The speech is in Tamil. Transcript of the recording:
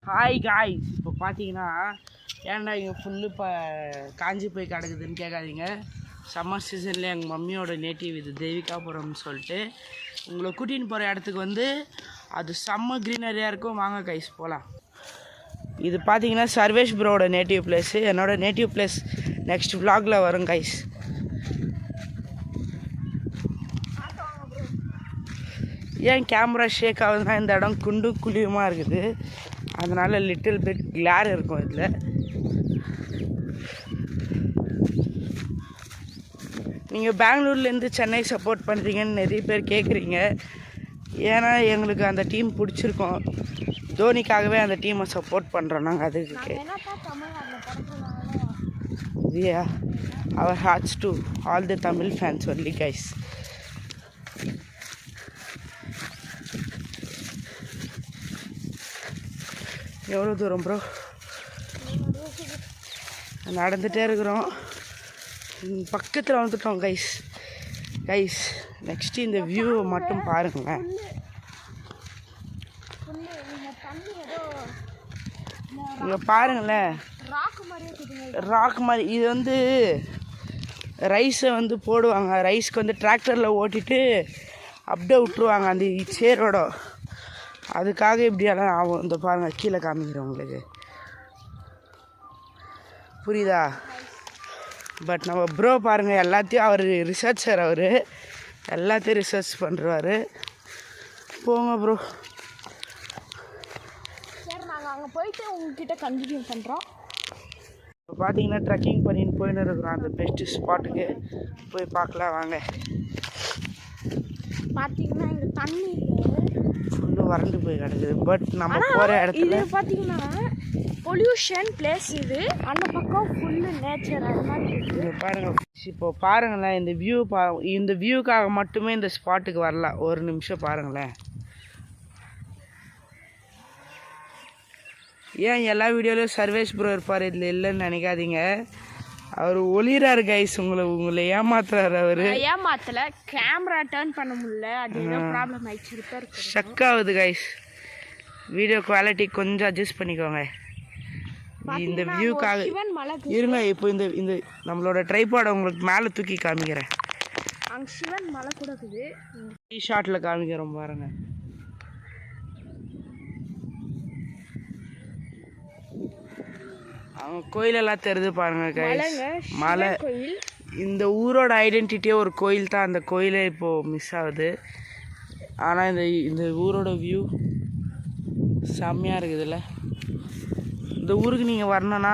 ஹாய் காய்ஸ், இப்போ பார்த்தீங்கன்னா ஏன்டா இங்கே ஃபுல்லு இப்போ காஞ்சி போய் கிடக்குதுன்னு கேட்காதீங்க. சம்மர் சீசனில் எங்கள் மம்மியோட நேட்டிவ் இது தேவிகாபுரம்னு சொல்லிட்டு உங்களை கூட்டின்னு போகிற இடத்துக்கு வந்து அது செம்ம க்ரீனரியாக இருக்கும். வாங்க கைஸ் போகலாம். இது பார்த்தீங்கன்னா சர்வேஷ் ப்ரோட நேட்டிவ் பிளேஸு. என்னோடய நேட்டிவ் பிளேஸ் நெக்ஸ்ட் vlogல வரும் கைஸ். ஏன் கேமரா ஷேக் ஆகுதுன்னா இந்த இடம் குண்டு குழியுமாக இருக்குது, அதனால் லிட்டில் பிட் கிளார் இருக்கும் இதில். நீங்கள் பெங்களூர்லேருந்து சென்னை சப்போர்ட் பண்ணுறீங்கன்னு நிறைய பேர் கேட்குறீங்க. ஏன்னா எங்களுக்கு அந்த டீம் பிடிச்சிருக்கோம், தோனிக்காகவே அந்த டீமை சப்போர்ட் பண்ணுறோம் நாங்கள். அதுக்கு our hearts to all the Tamil fans only guys. எவ்வளோ தூரம் ப்ரோ? நடந்துகிட்டே இருக்கிறோம், பக்கத்தில் வந்துட்டோம் கைஸ். நெக்ஸ்ட்டு இந்த வியூவை மட்டும் பாருங்களேன். இங்கே பாருங்களேன், ராக் மாதிரி. இது வந்து ரைஸை வந்து போடுவாங்க, ரைஸ்க்கு வந்து டிராக்டரில் ஓட்டிட்டு அப்படியே விட்ருவாங்க அந்த சேரோட. அதுக்காக இப்படியெல்லாம் ஆகும். இந்த பாருங்கள், கீழே காமிக்கிறேன் உங்களுக்கு, புரியுதா? பட் நம்ம ப்ரோ பாருங்கள், எல்லாத்தையும் அவர் ரிசர்ச்சர், அவர் எல்லாத்தையும் ரிசர்ச் பண்ணுறாரு. போங்க ப்ரோ. சரி, நாங்கள் அங்கே போயிட்டு உங்ககிட்ட கண்டினியூ பண்ணுறோம். இப்போ பார்த்தீங்கன்னா ட்ரெக்கிங் பண்ணின்னு போயின்னு இருக்கிறோம் அந்த பெஸ்ட்டு ஸ்பாட்டுக்கு. போய் பார்க்கலாம் வாங்க. பார்த்தீங்கன்னா இங்கே தண்ணி ஃபுல்லு வறண்டு போய் கிடக்குது. பட் நம்ம போகிற இடத்துல இது பார்த்தீங்கன்னா பொல்யூஷன் பிளேஸ். இது அந்த பக்கம் ஃபுல்லு நேச்சர் அது மாதிரி இருக்குது. பாருங்கள், இப்போ பாருங்களேன் இந்த வியூ. இந்த வியூக்காக மட்டுமே இந்த ஸ்பாட்டுக்கு வரலாம். ஒரு நிமிஷம் பாருங்களேன். ஏன் எல்லா வீடியோலையும் சர்வேஷ் ப்ரோ இருப்பார், இதில் இல்லைன்னு நினைக்காதீங்க. அவர் ஒளிரார் கைஸ், உங்களை ஏமாத்துறாரு. அவர் ஏமாத்தல, கேமரா டர்ன் பண்ண முடியல, அது ஏதோ ப்ராப்ளம் ஆயிடுச்சு. ஷக் ஆகுது கைஸ். வீடியோ குவாலிட்டி கொஞ்சம் அட்ஜஸ்ட் பண்ணிக்கோங்க. இந்த வியூக்காக இருங்க. இப்போ இந்த நம்மளோட ட்ரைபாடை உங்களுக்கு மேலே தூக்கி காமிக்கிறேன். அங்கே சிவன் மலை கூட இருக்குது, டீ ஷாட்டில் காமிக்கிறோம் பாருங்க. அவங்க கோயிலெல்லாம் தெரியுது பாருங்க கைஸ், மலை. இந்த ஊரோட ஐடென்டிட்டியே ஒரு கோயில் தான். அந்த கோயிலே இப்போது மிஸ் ஆகுது. ஆனால் இந்த ஊரோட வியூ செம்மையாக இருக்குதுல்ல. இந்த ஊருக்கு நீங்கள் வரணுன்னா